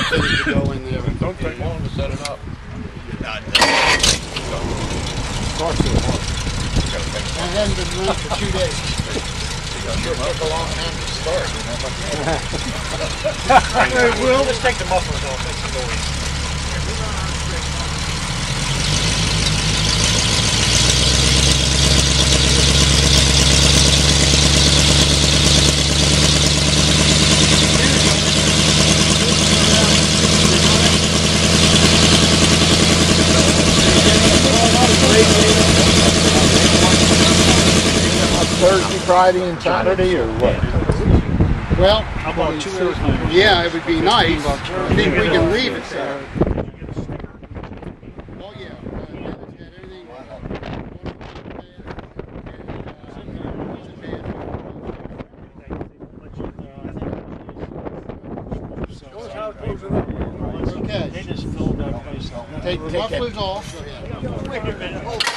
fitted to go in there. Don't take long to set it up. I hadn't been running for 2 days. It took a long time to start. We'll just take the mufflers off. That's the noise. Thursday, Friday, and Saturday, or what? Well, How about 2 hours later? yeah, it would be nice. I think we can leave it there. Oh yeah, had everything. Okay. They just filled that place up. Take the mufflers off. Wait a minute. Hold on.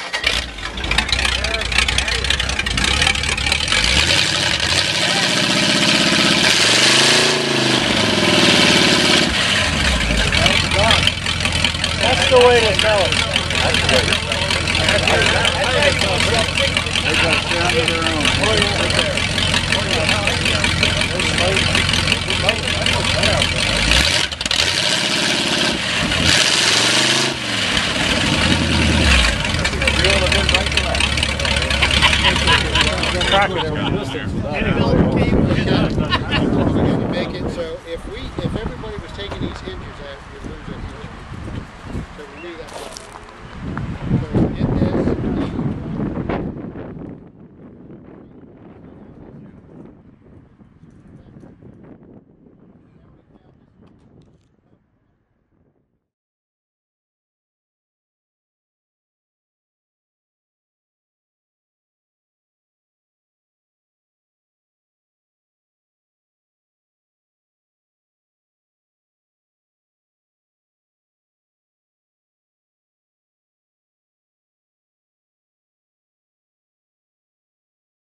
That's the way to tell it. They got down to their own. Make it so if everybody was taking these hinges out, you'd lose that hinge.